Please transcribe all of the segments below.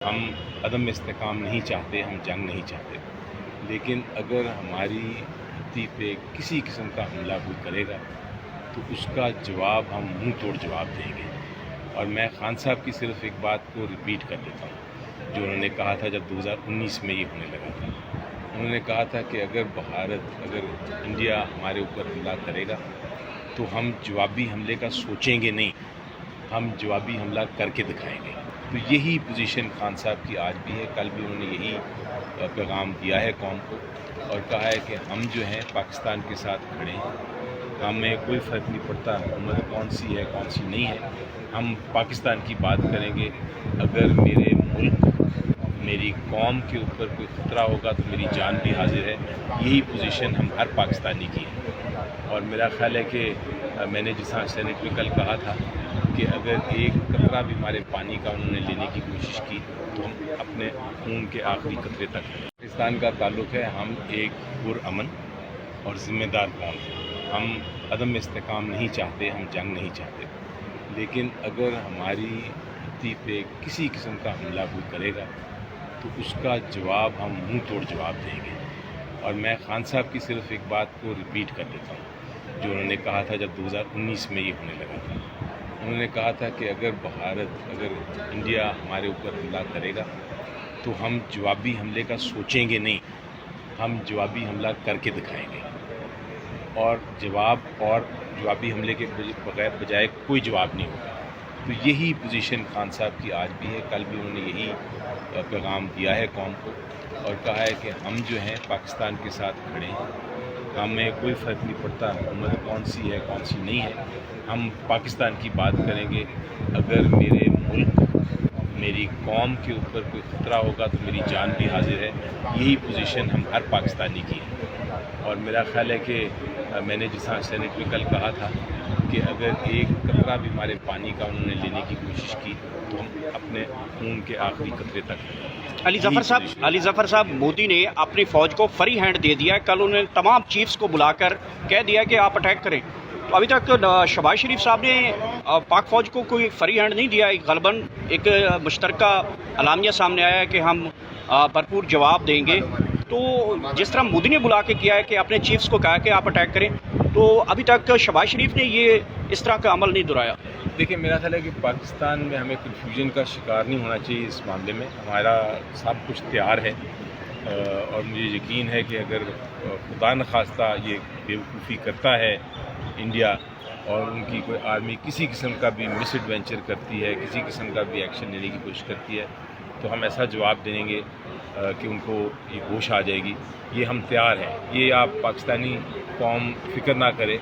ہم عدم استحکام نہیں چاہتے، ہم جنگ نہیں چاہتے، لیکن اگر ہماری دھرتی پہ کسی قسم کا حملہ کوئی کرے گا تو اس کا جواب ہم منہ توڑ جواب دیں گے۔ اور میں خان صاحب کی صرف ایک بات کو ریپیٹ کر دیتا ہوں جو انہوں نے کہا تھا جب 2019 میں یہ ہونے لگا تھا۔ انہوں نے کہا تھا کہ اگر انڈیا ہمارے اوپر حملہ کرے گا تو ہم جوابی حملے کا سوچیں گے نہیں، ہم جوابی حملہ کر کے دکھائیں گے۔ تو یہی پوزیشن خان صاحب کی آج بھی ہے، کل بھی انہوں نے یہی پیغام دیا ہے قوم کو اور کہا ہے کہ ہم جو ہیں پاکستان کے ساتھ کھڑے ہیں، ہمیں کوئی فرق نہیں پڑتا حکومت کون سی ہے کون سی نہیں ہے، ہم پاکستان کی بات کریں گے۔ اگر میرے ملک میری قوم کے اوپر کوئی خطرہ ہوگا تو میری جان بھی حاضر ہے۔ یہی پوزیشن ہم ہر پاکستانی کی ہے، اور میرا خیال ہے کہ میں نے جس طرح سینٹ میں کل کہا تھا کہ اگر ایک قطرہ بھی ہمارے پانی کا انہوں نے لینے کی کوشش کی تو ہم اپنے خون کے آخری قطرے تک ہیں۔ پاکستان کا تعلق ہے ہم ایک پرامن اور ذمہ دار قوم ہیں، ہم عدم استحکام نہیں چاہتے، ہم جنگ نہیں چاہتے، لیکن اگر ہماری دھرتی پہ کسی قسم کا حملہ کوئی کرے گا تو اس کا جواب ہم منہ توڑ جواب دیں گے۔ اور میں خان صاحب کی صرف ایک بات کو ریپیٹ کر دیتا ہوں جو انہوں نے کہا تھا جب 2019 میں یہ ہونے لگا تھا۔ انہوں نے کہا تھا کہ اگر انڈیا ہمارے اوپر حملہ کرے گا تو ہم جوابی حملے کا سوچیں گے نہیں، ہم جوابی حملہ کر کے دکھائیں گے۔ اور جوابی حملے کے بجائے کوئی جواب نہیں ہوگا۔ تو یہی پوزیشن خان صاحب کی آج بھی ہے، کل بھی انہوں نے یہی پیغام دیا ہے قوم کو اور کہا ہے کہ ہم جو ہیں پاکستان کے ساتھ کھڑے ہیں، ہمیں کوئی فرق نہیں پڑتا حکومت کون سی ہے کون سی نہیں ہے، ہم پاکستان کی بات کریں گے۔ اگر میرے ملک میری قوم کے اوپر کوئی خطرہ ہوگا تو میری جان بھی حاضر ہے۔ یہی پوزیشن ہم ہر پاکستانی کی ہے، اور میرا خیال ہے کہ میں نے جس طرح سینٹ میں کل کہا تھا کہ اگر ایک قطرہ بھی ہمارے پانی کا انہوں نے لینے کی کوشش کی تو ہم اپنے خون کے آخری قطرے تک ہیں۔ علی ظفر صاحب، مودی نے اپنی فوج کو فری ہینڈ دے دیا ہے۔ کل انہوں نے تمام چیفز کو بلا کر کہہ دیا کہ آپ اٹیک کریں، تو ابھی تک شہباز شریف صاحب نے پاک فوج کو کوئی فری ہینڈ نہیں دیا ہے۔ غالباً ایک مشترکہ اعلامیہ سامنے آیا ہے کہ ہم بھرپور جواب دیں گے۔ تو جس طرح مودی نے بلا کے کیا ہے کہ اپنے چیفز کو کہا کہ آپ اٹیک کریں، تو ابھی تک شہباز شریف نے یہ اس طرح کا عمل نہیں دہرایا۔ دیکھیں، میرا خیال ہے کہ پاکستان میں ہمیں کنفیوژن کا شکار نہیں ہونا چاہیے اس معاملے میں۔ ہمارا سب کچھ تیار ہے، اور مجھے یقین ہے کہ اگر خدا نخواستہ یہ بیوقوفی کرتا ہے انڈیا اور ان کی کوئی آرمی کسی قسم کا بھی مس ایڈوینچر کرتی ہے، کسی قسم کا بھی ایکشن لینے کی کوشش کرتی ہے، تو ہم ایسا جواب دیں گے کہ ان کو یہ ہوش آ جائے گی۔ یہ ہم تیار ہیں، یہ آپ پاکستانی قوم فکر نہ کرے۔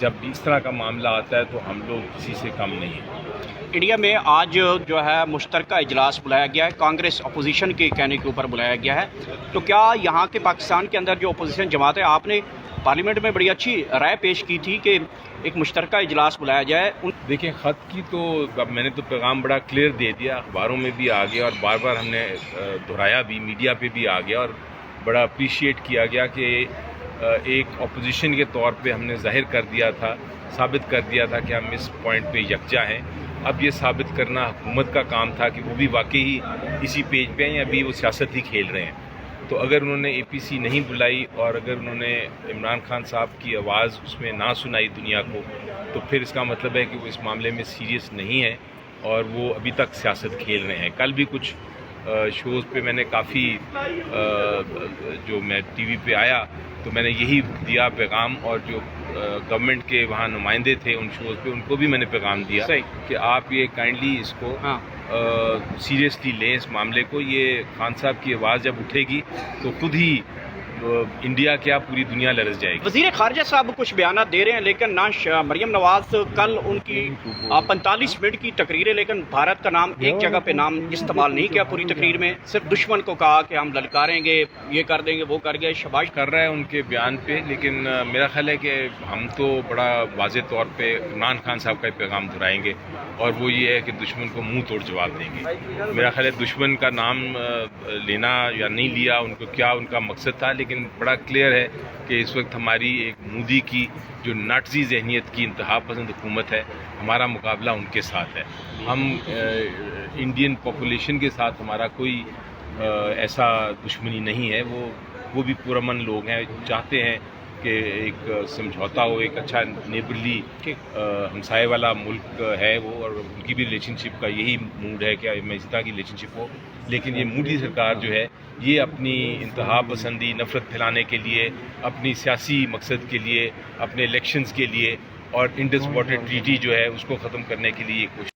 جب بھی اس طرح کا معاملہ آتا ہے تو ہم لوگ کسی سے کم نہیں ہیں۔ انڈیا میں آج جو ہے مشترکہ اجلاس بلایا گیا ہے، کانگریس اپوزیشن کے کہنے کے اوپر بلایا گیا ہے، تو کیا یہاں کے پاکستان کے اندر جو اپوزیشن جماعت ہے، آپ نے پارلیمنٹ میں بڑی اچھی رائے پیش کی تھی کہ ایک مشترکہ اجلاس بلایا جائے؟ دیکھیں، خط کی تو اب میں نے تو پیغام بڑا کلیئر دے دیا، اخباروں میں بھی آ گیا اور بار بار ہم نے دہرایا بھی، میڈیا پہ بھی آ گیا، اور بڑا اپریشیٹ کیا گیا کہ ایک اپوزیشن کے طور پہ ہم نے ظاہر کر دیا تھا، ثابت کر دیا تھا کہ ہم اس پوائنٹ پہ یکجا ہیں۔ اب یہ ثابت کرنا حکومت کا کام تھا کہ وہ بھی واقعی اسی پیج پہ ہیں یا ابھی وہ سیاست ہی کھیل رہے ہیں۔ تو اگر انہوں نے اے پی سی نہیں بلائی اور اگر انہوں نے عمران خان صاحب کی آواز اس میں نہ سنائی دنیا کو، تو پھر اس کا مطلب ہے کہ وہ اس معاملے میں سیریس نہیں ہے اور وہ ابھی تک سیاست کھیل رہے ہیں۔ کل بھی کچھ شوز پہ میں نے کافی جو میں ٹی وی پہ آیا تو میں نے یہی دیا پیغام، اور جو گورنمنٹ کے وہاں نمائندے تھے ان شوز پہ ان کو بھی میں نے پیغام دیا کہ آپ یہ کائنڈلی اس کو سیریسلی لیں اس معاملے کو۔ یہ خان صاحب کی آواز جب اٹھے گی تو خود ہی انڈیا کیا پوری دنیا لرز جائے گی۔ وزیر خارجہ صاحب کچھ بیانات دے رہے ہیں، لیکن نہ مریم نواز کل ان کی 45 منٹ کی تقریر ہے، لیکن بھارت کا نام ایک جگہ پہ نام استعمال نہیں کیا پوری تقریر میں، صرف دشمن کو کہا کہ ہم للکاریں گے، یہ کر دیں گے، وہ کر گئے۔ شباش کر رہا ہے ان کے بیان پہ، لیکن میرا خیال ہے کہ ہم تو بڑا واضح طور پہ عمران خان صاحب کا پیغام دہرائیں گے، اور وہ یہ ہے کہ دشمن کو منہ توڑ جواب دیں گے۔ میرا خیال ہے دشمن کا نام لینا یا نہیں لیا، ان کو کیا ان کا مقصد تھا، لیکن بڑا کلیئر ہے کہ اس وقت ہماری ایک مودی کی جو ناٹزی ذہنیت کی انتہا پسند حکومت ہے، ہمارا مقابلہ ان کے ساتھ ہے۔ ہم انڈین پاپولیشن کے ساتھ ہمارا کوئی ایسا دشمنی نہیں ہے. وہ بھی پرامن لوگ ہیں, چاہتے ہیں کہ ایک سمجھوتا ہو, ایک اچھا نیبرلی ہمسائے والا ملک ہے وہ, اور ان کی بھی ریلیشن شپ کا یہی موڈ ہے کہ اس طرح کی ریلیشن شپ ہو. لیکن یہ مودی سرکار جو ہے یہ اپنی انتہا پسندی, نفرت پھیلانے کے لیے, اپنی سیاسی مقصد کے لیے, اپنے الیکشنز کے لیے اور انڈس واٹر ٹریٹی جو ہے اس کو ختم کرنے کے لیے کوشش